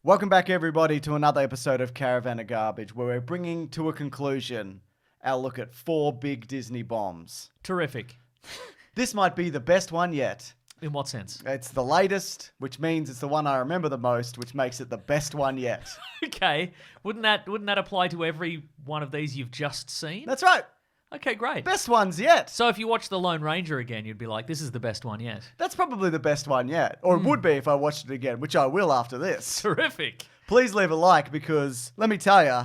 Welcome back, everybody, to another episode of Caravan of Garbage, where we're bringing to a conclusion our look at 4 big Disney bombs. Terrific. This might be the best one yet. In what sense? It's the latest, which means it's the one I remember the most, which makes it the best one yet. Okay. Wouldn't that apply to every one of these you've just seen? That's right. Okay, great. Best ones yet. So if you watch The Lone Ranger again, you'd be like, this is the best one yet. That's probably the best one yet. Or it would be if I watched it again, which I will after this. Terrific. Please leave a like because, let me tell you,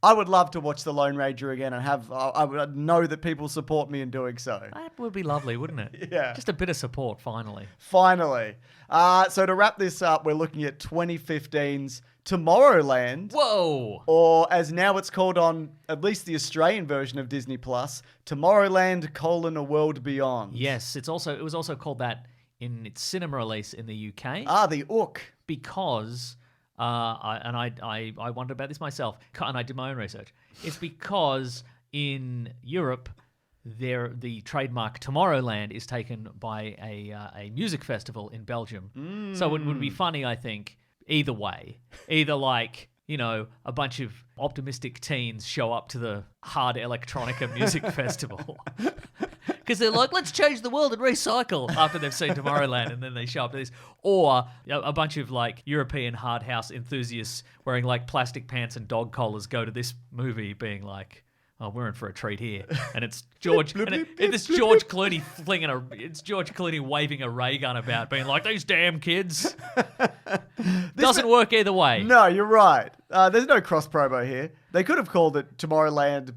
I would love to watch The Lone Ranger again and I would know that people support me in doing so. That would be lovely, wouldn't it? Yeah. Just a bit of support, finally. Finally. So to wrap this up, we're looking at 2015's Tomorrowland. Whoa. Or as now it's called on at least the Australian version of Disney Plus, Tomorrowland: A World Beyond. Yes, it was also called that in its cinema release in the UK. The Ook. Because I wondered about this myself, and I did my own research. It's because in Europe, the trademark Tomorrowland is taken by a music festival in Belgium. So it would be funny, I think, either way. Either like, you know, a bunch of optimistic teens show up to the hard electronica music festival. Because they're like, let's change the world and recycle after they've seen Tomorrowland, and then they show up to this. Or a bunch of like European hard house enthusiasts wearing like plastic pants and dog collars go to this movie being like, oh, we're in for a treat here. And it's George it's George Clooney waving a ray gun about, being like, these damn kids. Doesn't work either way. No, you're right. There's no cross promo here. They could have called it Tomorrowland: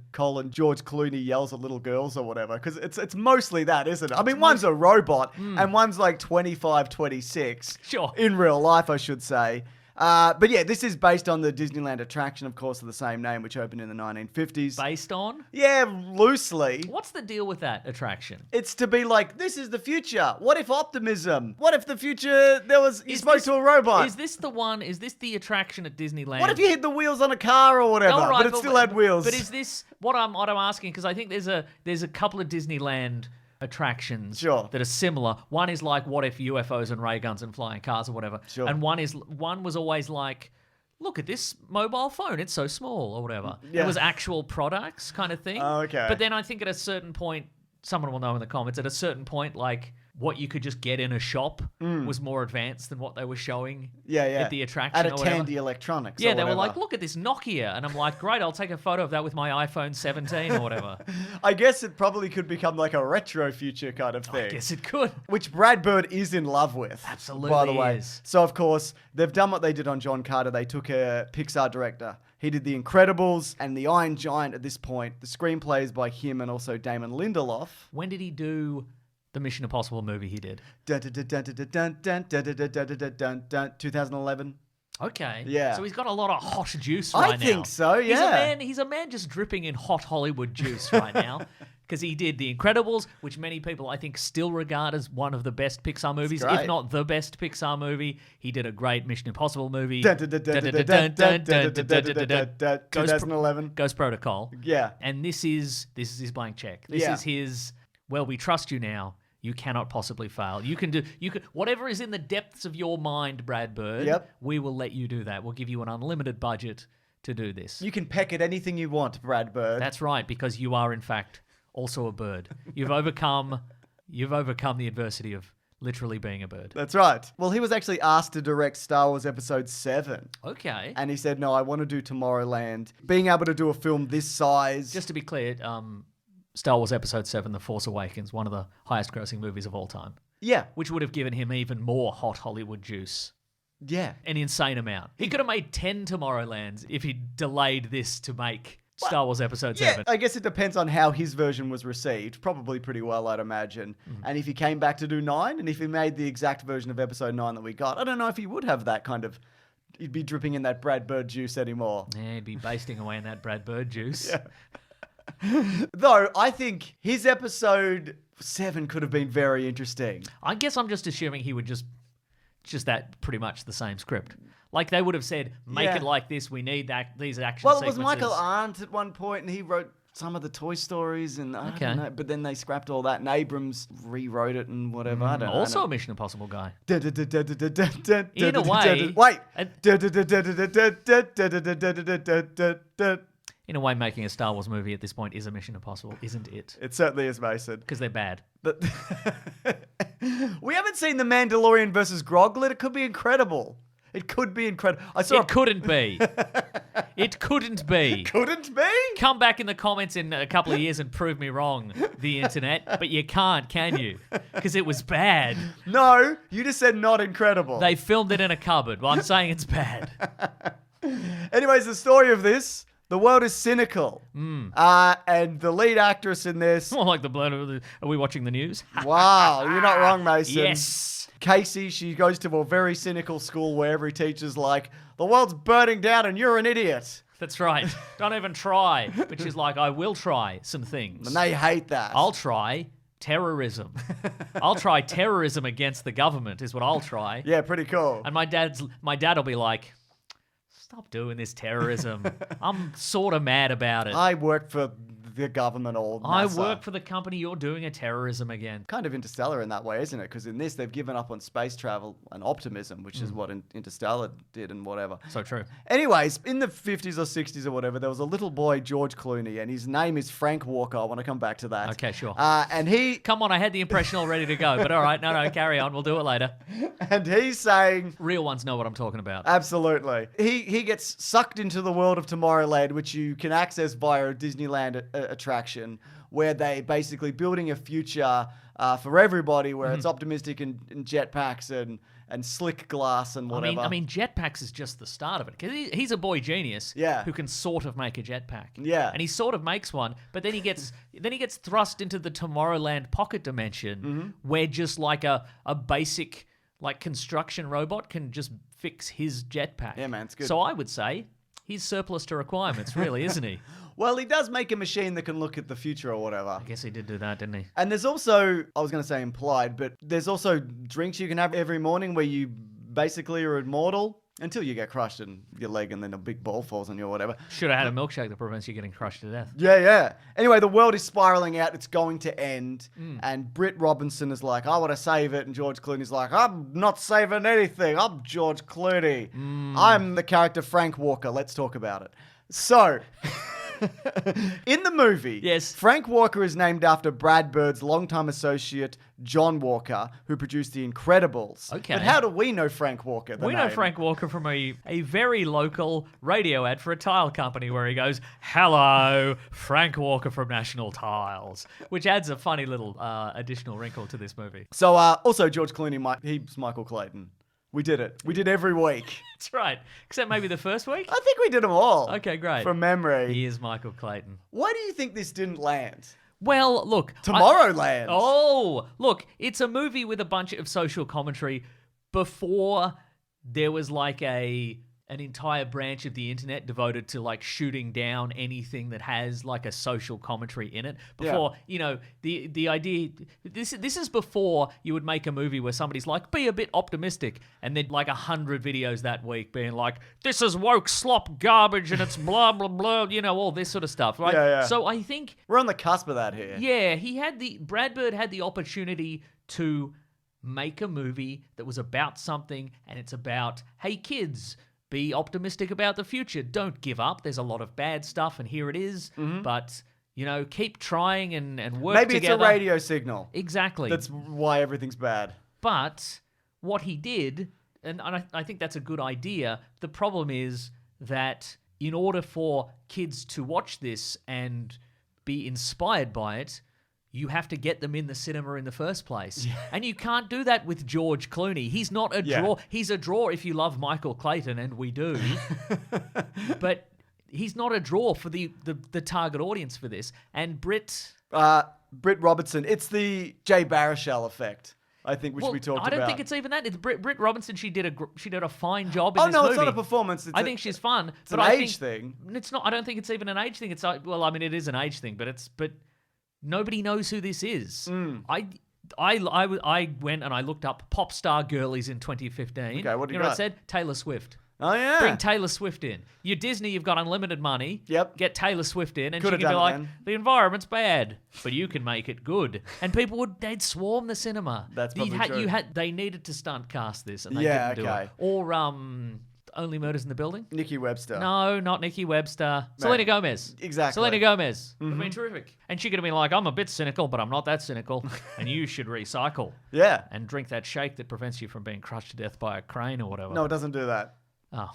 George Clooney yells at little girls or whatever, because it's mostly that, isn't it? I mean, one's a robot and one's like 25, 26. Sure. In real life, I should say. But yeah, this is based on the Disneyland attraction, of course, of the same name, which opened in the 1950s. Based on? Yeah, loosely. What's the deal with that attraction? It's to be like, this is the future. What if optimism? What if the future, you spoke to a robot? Is this the attraction at Disneyland? What if you hit the wheels on a car or whatever, Right, but it still had wheels? But is this, what I'm asking, because I think there's a couple of Disneyland attractions Sure. that are similar. One is like, what if UFOs and ray guns and flying cars or whatever. Sure. And one was always like, look at this mobile phone, it's so small or whatever. Yeah. It was actual products kind of thing. Oh, okay. But then I think at a certain point, someone will know in the comments, at a certain point, like, what you could just get in a shop was more advanced than what they were showing at the attraction. At a or whatever. Tandy Electronics. Yeah, or they were whatever. like, look at this Nokia. And I'm like, great, I'll take a photo of that with my iPhone 17 or whatever. I guess it probably could become like a retro future kind of thing. I guess it could. Which Brad Bird is in love with. Absolutely by the way. is. So, of course, they've done what they did on John Carter. They took a Pixar director. He did The Incredibles and The Iron Giant at this point. The screenplay is by him and also Damon Lindelof. When did he do the Mission Impossible movie he did? 2011. Okay. Yeah. So he's got a lot of hot juice right now. I think so, yeah. He's a man just dripping in hot Hollywood juice right now. Because he did The Incredibles, which many people, I think, still regard as one of the best Pixar movies, if not the best Pixar movie. He did a great Mission Impossible movie. 2011. Ghost Protocol. Yeah. And this is his blank check. This is his, well, we trust you now. You cannot possibly fail. You can whatever is in the depths of your mind, Brad Bird. Yep. We will let you do that. We'll give you an unlimited budget to do this. You can peck at anything you want, Brad Bird. That's right, because you are in fact also a bird. You've overcome the adversity of literally being a bird. That's right. Well, he was actually asked to direct Star Wars Episode 7. Okay. And he said, no, I want to do Tomorrowland. Being able to do a film this size. Just to be clear, Star Wars Episode 7, The Force Awakens, one of the highest grossing movies of all time. Yeah. Which would have given him even more hot Hollywood juice. Yeah. An insane amount. He could have made 10 Tomorrowlands if he delayed this to make Star Wars Episode 7. I guess it depends on how his version was received. Probably pretty well, I'd imagine. And if he came back to do 9, and if he made the exact version of Episode 9 that we got, I don't know if he would have that kind of... He'd be dripping in that Brad Bird juice anymore. Yeah, he'd be basting away in that Brad Bird juice. Yeah. Though, I think his Episode 7 could have been very interesting. I guess I'm just assuming he would just that pretty much the same script. Like they would have said, make it like this, we need these action sequences. Well, it was Michael Arndt at one point, and he wrote some of the Toy Stories, and I Okay. don't know. But then they scrapped all that, and Abrams rewrote it and whatever. I don't know. Also a Mission Impossible guy. In a way- Wait. In a way, making a Star Wars movie at this point is a Mission Impossible, isn't it? It certainly is, Mason. Because they're bad. But we haven't seen The Mandalorian versus Groglet. It could be incredible. It could be incredible. I saw It couldn't be. It couldn't be. couldn't be? Come back in the comments in a couple of years and prove me wrong, the internet. But you can't, can you? Because it was bad. No, you just said not incredible. They filmed it in a cupboard. Well, I'm saying it's bad. Anyways, the story of this, the world is cynical. And the lead actress in this, More like the blood of the... Are we watching the news? wow, you're not wrong, Mason. Yes. Casey, she goes to a very cynical school where every teacher's like, the world's burning down and you're an idiot. That's right. Don't even try. Which is like, I will try some things. And they hate that. I'll try terrorism. I'll try terrorism against the government is what I'll try. Yeah, pretty cool. And my dad will be like, stop doing this terrorism. I'm sort of mad about it. I work for the government or I NASA. work for the company you're doing a terrorism against. Kind of Interstellar in that way, isn't it? Because in this, they've given up on space travel and optimism, which is what Interstellar did and whatever. So true. Anyways, in the 50s or 60s or whatever, there was a little boy, George Clooney, and his name is Frank Walker. I want to come back to that. Okay, sure. And Come on, I had the impression all ready to go, but all right, no, carry on. We'll do it later. he's saying, Real ones know what I'm talking about. absolutely. He gets sucked into the world of Tomorrowland, which you can access via a Disneyland attraction, where they basically building a future for everybody, where it's optimistic and jetpacks and slick glass and whatever. I mean, jetpacks is just the start of it. Because he's a boy genius Yeah. who can sort of make a jetpack. Yeah. And he sort of makes one, but then he gets thrust into the Tomorrowland pocket dimension where just like a basic like construction robot can just fix his jetpack. Yeah, man, it's good. So I would say he's surplus to requirements, really, isn't he? Well, he does make a machine that can look at the future or whatever. I guess he did do that, didn't he? And there's also, I was going to say implied, but there's also drinks you can have every morning where you basically are immortal until you get crushed in your leg and then a big ball falls on you or whatever. Should have had a milkshake that prevents you getting crushed to death. Yeah. Anyway, the world is spiraling out. It's going to end. And Britt Robinson is like, I want to save it. And George Clooney's like, I'm not saving anything. I'm George Clooney. I'm the character Frank Walker. Let's talk about it. So... in the movie, Yes. Frank Walker is named after Brad Bird's longtime associate, John Walker, who produced The Incredibles. Okay. But how do we know Frank Walker? We know Frank Walker from a very local radio ad for a tile company where he goes, hello, Frank Walker from National Tiles, which adds a funny little additional wrinkle to this movie. So, also George Clooney, he's Michael Clayton. We did it. We did every week. That's right. Except maybe the first week? I think we did them all. Okay, great. From memory. He is Michael Clayton. Why do you think this didn't land? Well, look. Tomorrowland. Look, it's a movie with a bunch of social commentary before there was like an entire branch of the internet devoted to like shooting down anything that has like a social commentary in it. Before, you know, the idea, this is before you would make a movie where somebody's like, be a bit optimistic, and then like 100 videos that week being like, this is woke slop garbage and it's blah, blah, blah, you know, all this sort of stuff, right? Yeah. So I think, We're on the cusp of that here. yeah, Brad Bird had the opportunity to make a movie that was about something, and it's about, hey kids, be optimistic about the future. Don't give up. There's a lot of bad stuff, and here it is. But, you know, keep trying and work Maybe together. it's a radio signal. Exactly. That's why everything's bad. But what he did, and I think that's a good idea, the problem is that in order for kids to watch this and be inspired by it, you have to get them in the cinema in the first place. Yeah. And you can't do that with George Clooney. He's not a draw. He's a draw if you love Michael Clayton, and we do. But he's not a draw for the target audience for this. And Britt Robertson, it's the Jay Baruchel effect, I think, which we talked about. I don't think it's even that. It's Britt Robinson. She did a fine job in Oh this no, movie. it's not a performance. I think she's fun. It's an age thing. It's not. I don't think it's even an age thing. It's like, well, I mean, it is an age thing, but nobody knows who this is. I went and I looked up pop star girlies in 2015. Okay, what do you know what got? I said? Taylor Swift. Oh, yeah. Bring Taylor Swift in. You're Disney, you've got unlimited money. Yep. Get Taylor Swift in, and Could she have can be done it like, then. the environment's bad, but you can make it good. And people they'd swarm the cinema. That's probably true. They needed to stunt cast this, and they Yeah, didn't do okay. it. Or Only Murders in the Building. Nikki Webster. No, not Nikki Webster. Selena Gomez. Exactly. Selena Gomez. Would have been terrific. And she could have been like, I'm a bit cynical, but I'm not that cynical. And you should recycle. Yeah. And drink that shake that prevents you from being crushed to death by a crane or whatever. No, it doesn't do that. Oh.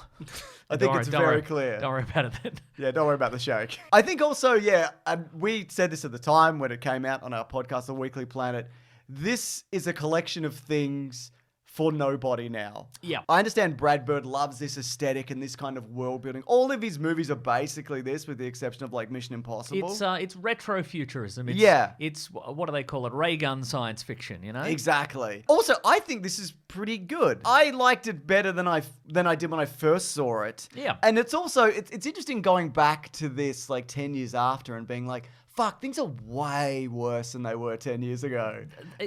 I think it's very clear. Don't worry about it then. Yeah, don't worry about the shake. I think also, yeah, and we said this at the time when it came out on our podcast, The Weekly Planet. This is a collection of things for nobody now. Yeah. I understand Brad Bird loves this aesthetic and this kind of world building. All of his movies are basically this, with the exception of like Mission Impossible. It's retrofuturism. It's what do they call it? Ray gun science fiction, you know? Exactly. Also, I think this is pretty good. I liked it better than I did when I first saw it. Yeah. And it's also it's interesting going back to this like 10 years after and being like, fuck, things are way worse than they were 10 years ago.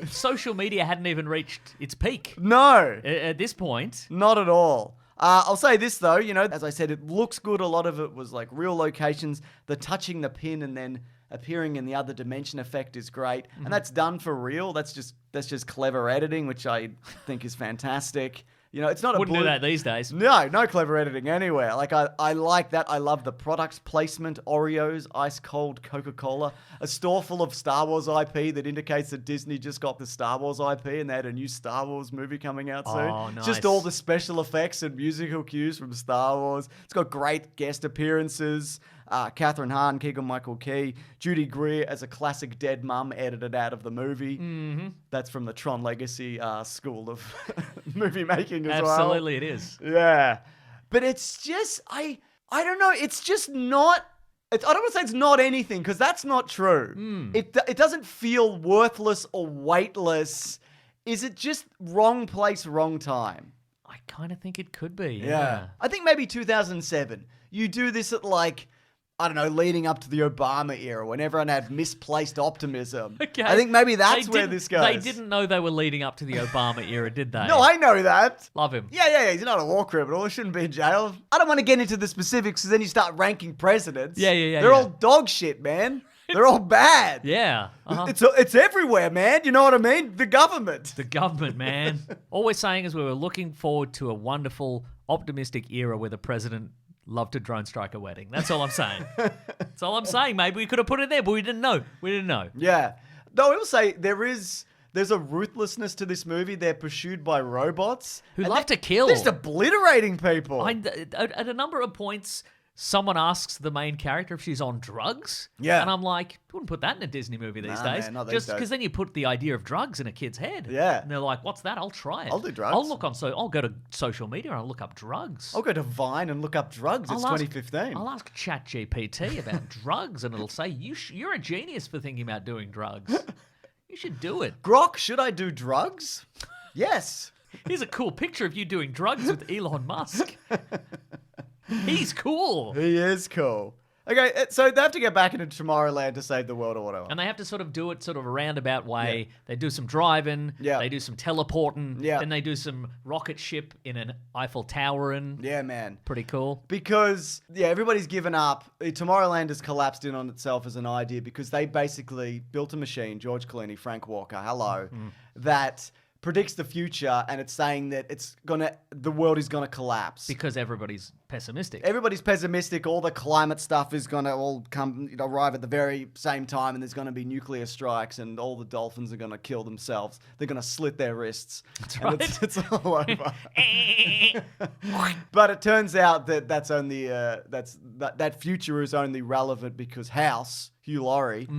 Social media hadn't even reached its peak. No. At this point. Not at all. I'll say this though, you know, as I said, it looks good. A lot of it was like real locations. The touching the pin and then appearing in the other dimension effect is great. And that's done for real. That's just clever editing, which I think is fantastic. You know, it's not Wouldn't do that these days. No clever editing anywhere. Like, I like that. I love the product placement. Oreos, ice cold Coca-Cola. A store full of Star Wars IP that indicates that Disney just got the Star Wars IP and they had a new Star Wars movie coming out soon. Oh, nice. Just all the special effects and musical cues from Star Wars. It's got great guest appearances. Catherine Hahn, Keegan-Michael Key, Judy Greer as a classic dead mum edited out of the movie. Mm-hmm. That's from the Tron Legacy school of movie making as well. Absolutely, it is. Yeah. But it's just, I don't know, it's just not, I don't want to say it's not anything, because that's not true. It doesn't feel worthless or weightless. Is it just wrong place, wrong time? I kind of think it could be. Yeah. I think maybe 2007. You do this at like, I don't know, leading up to the Obama era when everyone had misplaced optimism. Okay. I think maybe that's where this goes. They didn't know they were leading up to the Obama era, did they? No, I know that. Love him. Yeah. He's not a war criminal. He shouldn't be in jail. I don't want to get into the specifics because then you start ranking presidents. Yeah. They're all dog shit, man. They're all bad. Yeah. Uh-huh. It's everywhere, man. You know what I mean? The government. The government, man. All we're saying is we were looking forward to a wonderful, optimistic era where the president loved to drone strike a wedding. That's all I'm saying. That's all I'm saying. Maybe we could have put it there, but we didn't know. Yeah. Though I will say there's a ruthlessness to this movie. They're pursued by robots Who love to kill. They're just obliterating people. At a number of points, someone asks the main character if she's on drugs. Yeah. And I'm like, you wouldn't put that in a Disney movie these days. Man, not these Just days. because then you put the idea of drugs in a kid's head. Yeah. And they're like, what's that? I'll try it. I'll do drugs. I'll go to social media and I'll look up drugs. I'll go to Vine and look up drugs. It's 2015. I'll ask ChatGPT about drugs and it'll say, you're a genius for thinking about doing drugs. You should do it. Grok, should I do drugs? Yes. Here's a cool picture of you doing drugs with Elon Musk. He's cool. He is cool. Okay, so they have to get back into Tomorrowland to save the world or whatever. And they have to sort of do it sort of a roundabout way. Yeah. They do some driving. Yeah. They do some teleporting. Yeah. Then they do some rocket ship in an Eiffel Tower. Yeah, man. Pretty cool. Because, everybody's given up. Tomorrowland has collapsed in on itself as an idea because they basically built a machine, George Clooney, Frank Walker, hello, that predicts the future, and it's saying that the world is gonna collapse because everybody's pessimistic. Everybody's pessimistic. All the climate stuff is gonna all come arrive at the very same time, and there's gonna be nuclear strikes, and all the dolphins are gonna kill themselves. They're gonna slit their wrists. That's and right. It's all over. But it turns out that that's only that future is only relevant because House. Hugh Laurie. 2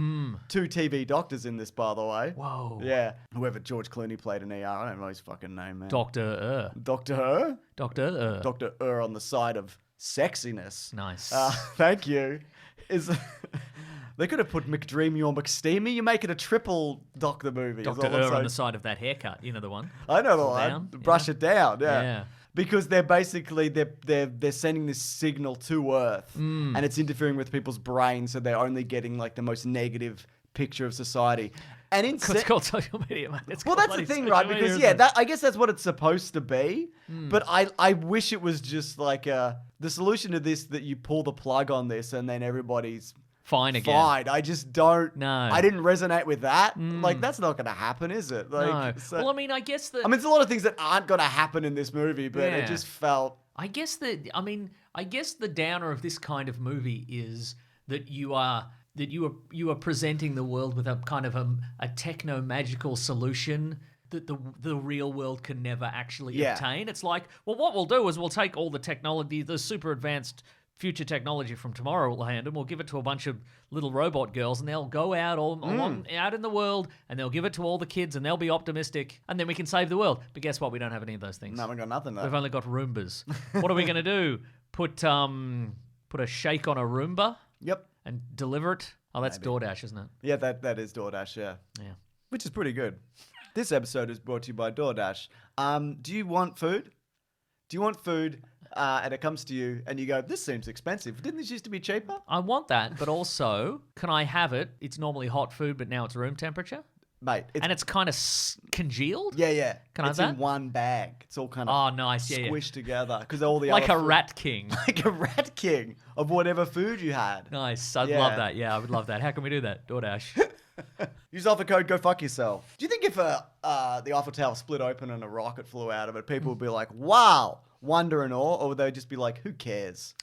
TV doctors in this, by the way. Whoa. Yeah. Whoever George Clooney played in ER. I don't know his fucking name, man. Dr. Dr. Dr. on the side of sexiness. Nice. Thank you. They could have put McDreamy or McSteamy. You make it a triple Doctor movie. Dr. on the side of that haircut. You know the one? I know the one. Down? Brush it down. Yeah. Because they're basically they're sending this signal to Earth, and it's interfering with people's brains, so they're only getting like the most negative picture of society. And It's called social media, mate. It's well, called that's the bloody thing, social right? media, Because isn't it? I guess that's what it's supposed to be. But I wish it was just like the solution to this that you pull the plug on this and then everybody's Fine again. fine. I just don't. No. I didn't resonate with that. Like that's not going to happen, is it? Like, No. so- Well, I mean, I guess that. I mean, there's a lot of things that aren't going to happen in this movie, but Yeah. it just felt. I guess the downer of this kind of movie is that you are presenting the world with a kind of a techno magical solution that the real world can never actually obtain. It's like, well, what we'll do is we'll take all the technology, the super advanced future technology from Tomorrowland, and we'll give it to a bunch of little robot girls, and they'll go out out in the world, and they'll give it to all the kids, and they'll be optimistic, and then we can save the world. But guess what? We don't have any of those things. No, we got nothing. We've only got Roombas. What are we going to do? Put a shake on a Roomba Yep. and deliver it? Oh, that's DoorDash, isn't it? Yeah, that is DoorDash. Yeah. Yeah. Which is pretty good. This episode is brought to you by DoorDash. Do you want food? Do you want food? And it comes to you, and you go, "This seems expensive. Didn't this used to be cheaper?" I want that, but also, can I have it? It's normally hot food, but now it's room temperature, Mate, and it's kind of congealed. yeah. Can I it's have in that? one bag. It's all kind of Oh, nice. Yeah, squished together because all the like other a food- rat king. like a rat king of whatever food you had. Nice. I'd Yeah. love that. Yeah, I would love that. How can we do that? DoorDash. Use offer code Go Fuck Yourself. Do you think if the Eiffel Tower split open and a rocket flew out of it, people would be like, "Wow, wonder and awe," or would they just be like, "Who cares?"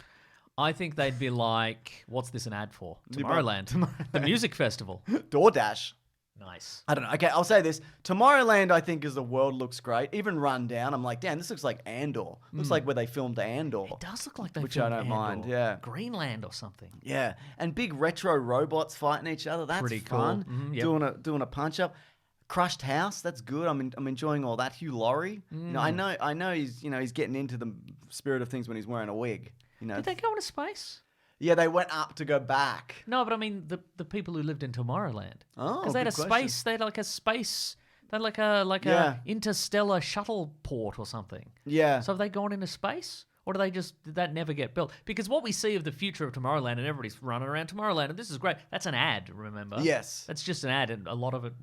I think they'd be like, "What's this an ad for?" Tomorrowland, the music festival. DoorDash. Nice. I don't know. Okay, I'll say this. Tomorrowland, I think, as the world looks great. Even run down, I'm like, damn, this looks like Andor. Looks like where they filmed Andor. It does look like they Which I filmed don't mind, Andor. yeah. Greenland or something. Yeah, and big retro robots fighting each other. That's Pretty cool. fun. Yep. Doing a punch up. Crushed House. That's good. I'm enjoying all that. Hugh Laurie. You know, I know he's he's getting into the spirit of things when he's wearing a wig. You know. Did they go into space? Yeah, they went up to go back. No, but I mean the people who lived in Tomorrowland. Oh, because they had a good question. space. They had like a space. They had like a interstellar shuttle port or something. Yeah. So have they gone into space? Or did that never get built? Because what we see of the future of Tomorrowland, and everybody's running around Tomorrowland, and this is great. That's an ad, remember? Yes. That's just an ad, and a lot of it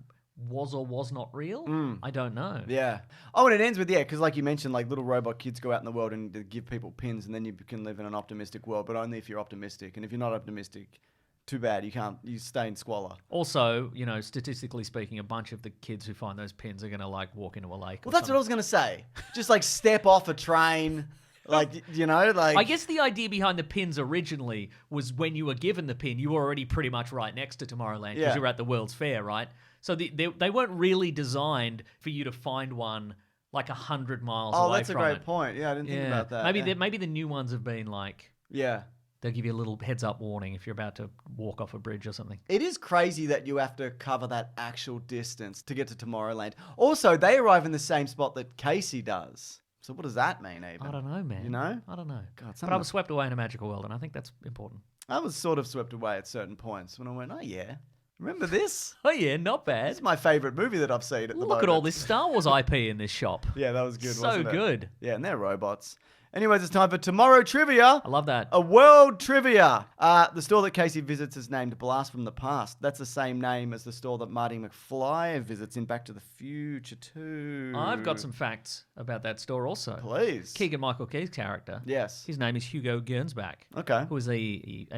was or was not real. I don't know. Yeah. Oh, and it ends with, because like you mentioned, like little robot kids go out in the world and they give people pins, and then you can live in an optimistic world, but only if you're optimistic. And if you're not optimistic, too bad. You stay in squalor. Also, statistically speaking, a bunch of the kids who find those pins are going to like walk into a lake. Well, that's what I was going to say. Just like step off a train, like, like. I guess the idea behind the pins originally was when you were given the pin, you were already pretty much right next to Tomorrowland because Yeah. you were at the World's Fair, right? So they weren't really designed for you to find one like 100 miles away Oh, that's a from great it. point. Yeah, I didn't think about that. Maybe the new ones have been like, Yeah. they'll give you a little heads up warning if you're about to walk off a bridge or something. It is crazy that you have to cover that actual distance to get to Tomorrowland. Also, they arrive in the same spot that Casey does. So what does that mean, even? I don't know, man. You know? I don't know. God, But I was swept away in a magical world, and I think that's important. I was sort of swept away at certain points when I went, oh yeah, remember this? Oh yeah, not bad. It's my favorite movie that I've seen at the moment. Look at all this Star Wars IP in this shop. Yeah, that was good, So wasn't it? good. Yeah, and they're robots. Anyways, it's time for Tomorrow Trivia. I love that. A world trivia. The store that Casey visits is named Blast from the Past. That's the same name as the store that Marty McFly visits in Back to the Future 2. I've got some facts about that store also. Please. Keegan-Michael Key's character. Yes. His name is Hugo Gernsback. Okay. Who was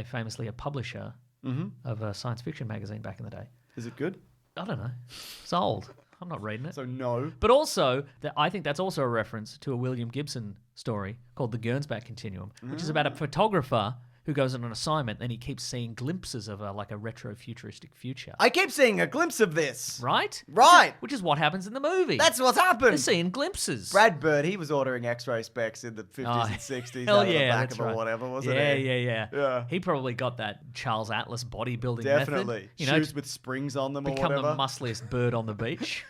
famously a publisher of a science fiction magazine back in the day. Is it good? I don't know. It's old. I'm not reading it. So no. But also, I think that's also a reference to a William Gibson story called The Gernsback Continuum, which is about a photographer who goes on an assignment and he keeps seeing glimpses of a retro-futuristic future. I keep seeing a glimpse of this. Right? Right. Which is what happens in the movie. That's what's They're happened. seeing glimpses. Brad Bird, he was ordering X-ray specs in the 50s Oh, and 60s hell out of the yeah, back that's of right. or whatever, wasn't Yeah, he? yeah. He probably got that Charles Atlas bodybuilding method. Definitely. You know, Shoes with springs on them or become whatever. the muscliest bird on the beach.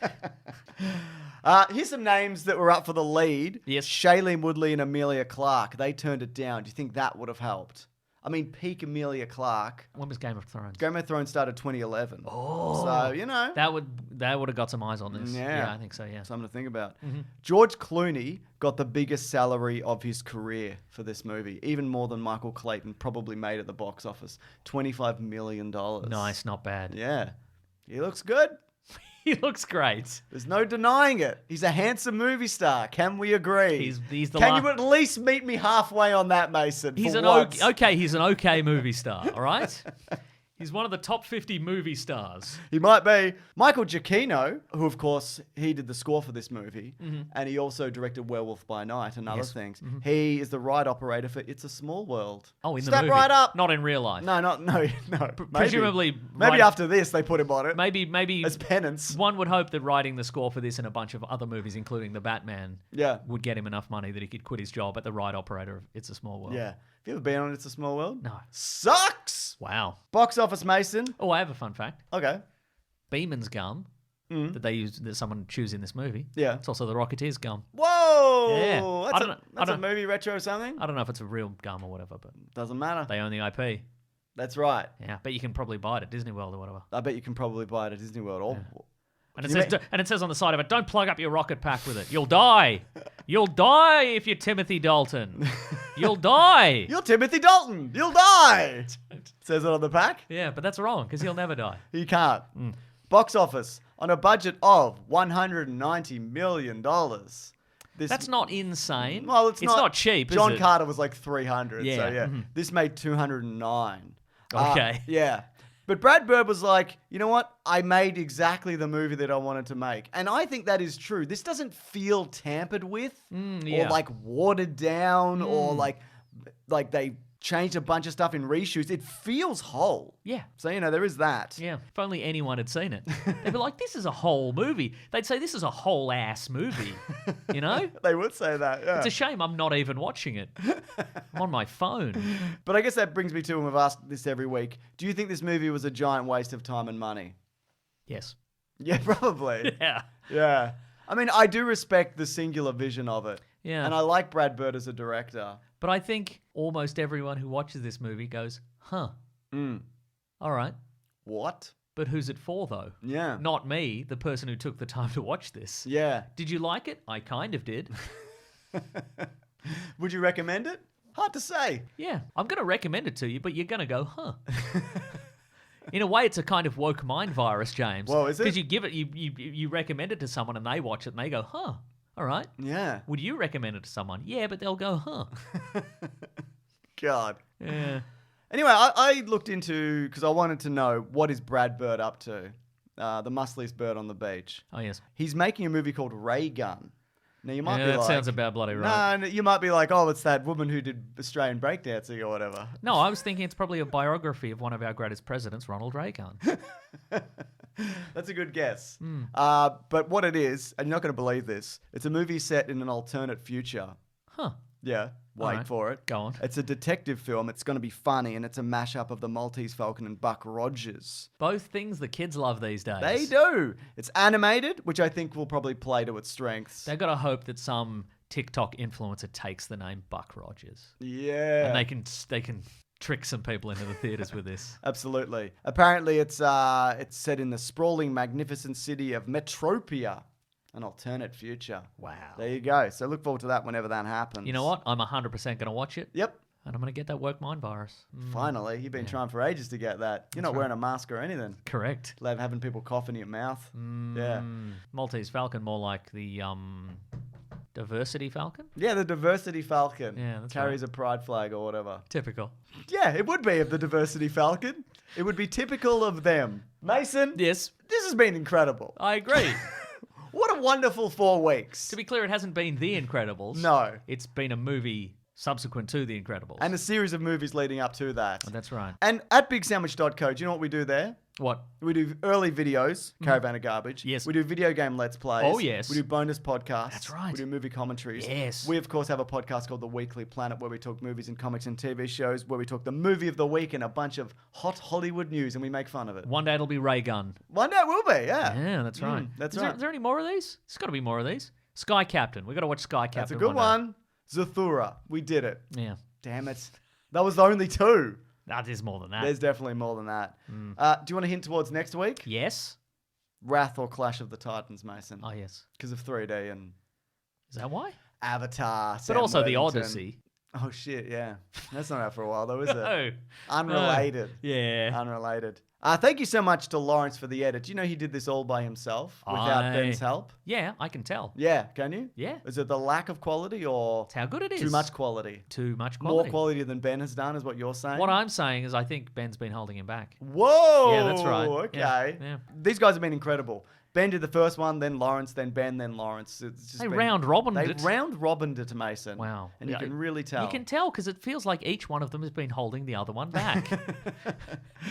Here's some names that were up for the lead. Yes. Shailene Woodley and Amelia Clarke. They turned it down. Do you think that would have helped? I mean, peak Amelia Clarke. When was Game of Thrones? Game of Thrones started 2011. Oh. So, you know. That would have got some eyes on this. Yeah. I think so, yeah. Something to think about. Mm-hmm. George Clooney got the biggest salary of his career for this movie, even more than Michael Clayton probably made at the box office. $25 million. Nice, not bad. Yeah. He looks good. He looks great. There's no denying it. He's a handsome movie star. Can we agree? He's the Can you at least meet me halfway on that, Mason? He's for an once? okay. He's an okay movie star. All right. He's one of the top 50 movie stars. He might be. Michael Giacchino, who of course he did the score for this movie, and he also directed Werewolf by Night and other things. He is the ride operator for It's a Small World. Oh, in the Step movie, right up. not in real life. No. Maybe. Presumably, Maybe after this they put him on it. Maybe as penance. One would hope that writing the score for this and a bunch of other movies, including the Batman, would get him enough money that he could quit his job at the ride operator of It's a Small World. Yeah. Have you ever been on It's a Small World? No. Sucks. Wow. Box office, Mason. Oh, I have a fun fact. Okay. Beeman's gum that someone chews in this movie. Yeah. It's also the Rocketeer's gum. Whoa. Yeah. That's a movie retro or something? I don't know if it's a real gum or whatever, but Doesn't matter. they own the IP. That's right. Yeah, but you can probably buy it at Disney World or whatever. I bet you can probably buy it at Disney World. And it says on the side of it, don't plug up your rocket pack with it. You'll die. You'll die if you're Timothy Dalton. You'll die. You're Timothy Dalton. You'll die. Says it on the pack. Yeah, but that's wrong because he'll never die. You can't. Box office on a budget of $190 million. That's not insane. Well, it's not cheap, is John it? Carter was like 300. Yeah. So yeah, this made 209. Okay. Yeah. But Brad Bird was like, you know what? I made exactly the movie that I wanted to make. And I think that is true. This doesn't feel tampered with or like watered down or like they changed a bunch of stuff in reshoots. It feels whole. Yeah. So, there is that. Yeah. If only anyone had seen it. They'd be like, this is a whole movie. They'd say, this is a whole ass movie. You know? They would say that, yeah. It's a shame I'm not even watching it. I'm on my phone. But I guess that brings me to, and we've asked this every week, do you think this movie was a giant waste of time and money? Yes. Yeah, probably. Yeah. Yeah. I mean, I do respect the singular vision of it. Yeah. And I like Brad Bird as a director. But I think almost everyone who watches this movie goes, huh. All right. What? But who's it for, though? Yeah. Not me, the person who took the time to watch this. Yeah. Did you like it? I kind of did. Would you recommend it? Hard to say. Yeah. I'm going to recommend it to you, but you're going to go, huh. In a way, it's a kind of woke mind virus, James. Whoa, is it? Because you give it, you recommend it to someone and they watch it and they go, huh. All right. Yeah. Would you recommend it to someone? Yeah, but they'll go, huh. God. Yeah. Anyway, I looked into, because I wanted to know, what is Brad Bird up to? The muscliest bird on the beach. Oh, yes. He's making a movie called Ray Gun. Now, you might be that like... sounds about bloody right. No, you might be like, oh, it's that woman who did Australian breakdancing or whatever. No, I was thinking it's probably a biography of one of our greatest presidents, Ronald Reagan. That's a good guess. But what it is, and you're not going to believe this, it's a movie set in an alternate future. Huh. Yeah, wait Alright, for it. go on. It's a detective film. It's going to be funny, and it's a mashup of the Maltese Falcon and Buck Rogers. Both things the kids love these days. They do. It's animated, which I think will probably play to its strengths. They've got to hope that some TikTok influencer takes the name Buck Rogers. Yeah. And they can trick some people into the theaters with this. Absolutely. Apparently, it's set in the sprawling, magnificent city of Metropia. An alternate future. Wow. There you go. So look forward to that whenever that happens. You know what? I'm 100% going to watch it. Yep. And I'm going to get that woke mind virus. Finally. You've been trying for ages to get that. You're not wearing a mask or anything. Correct. Having people cough in your mouth. Yeah. Maltese Falcon, more like the Diversity Falcon? Yeah, the Diversity Falcon. Yeah, that's carries a pride flag or whatever. Typical. Yeah, it would be of the Diversity Falcon. It would be typical of them. Mason? Yes. This has been incredible. I agree. What a wonderful 4 weeks. To be clear, it hasn't been The Incredibles. No. It's been a movie subsequent to The Incredibles. And a series of movies leading up to that. That's right. And at bigsandwich.co, do you know what we do there? What? We do early videos, Caravan of Garbage. Yes. We do video game Let's Plays. Oh, yes. We do bonus podcasts. That's right. We do movie commentaries. Yes. We, of course, have a podcast called The Weekly Planet where we talk movies and comics and TV shows, where we talk the movie of the week and a bunch of hot Hollywood news and we make fun of it. One day it'll be Ray Gun. One day it will be, yeah. Yeah, that's right. That's Is right. there any more of these? There's got to be more of these. Sky Captain. We've got to watch Sky Captain. That's a good one. Zathura. We did it. Yeah. Damn it. That was only 2. That is more than that. There's definitely more than that. Do you want to hint towards next week? Yes. Wrath or Clash of the Titans, Mason. Oh, yes. Because of 3D and Is that why? Avatar. But Sam also The Worthington. Odyssey. Oh, shit, yeah. That's not out for a while, though, is it? No. Unrelated. Yeah. Unrelated. Thank you so much to Lawrence for the edit. Do you know he did this all by himself without Ben's help? Yeah, I can tell. Yeah, can you? Yeah. Is it the lack of quality or It's how good it is. too much quality? Too much More quality. quality than Ben has done is what you're saying? What I'm saying is I think Ben's been holding him back. Whoa! Yeah, that's right. Okay. Yeah. These guys have been incredible. Ben did the first one, then Lawrence, then Ben, then Lawrence. It's just They been- round robined They it. round robined it to Mason. Wow. And you Yeah, can really tell. You can tell because it feels like each one of them has been holding the other one back.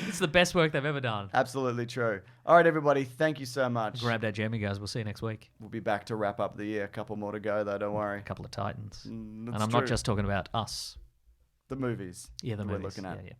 It's the best work they've ever done. Absolutely true. All right, everybody. Thank you so much. Grab that jammy, guys. We'll see you next week. We'll be back to wrap up the year. A couple more to go, though. Don't worry. A couple of Titans. That's And I'm true. not just talking about us. The movies. Yeah, the that movies. we're looking at. Yeah.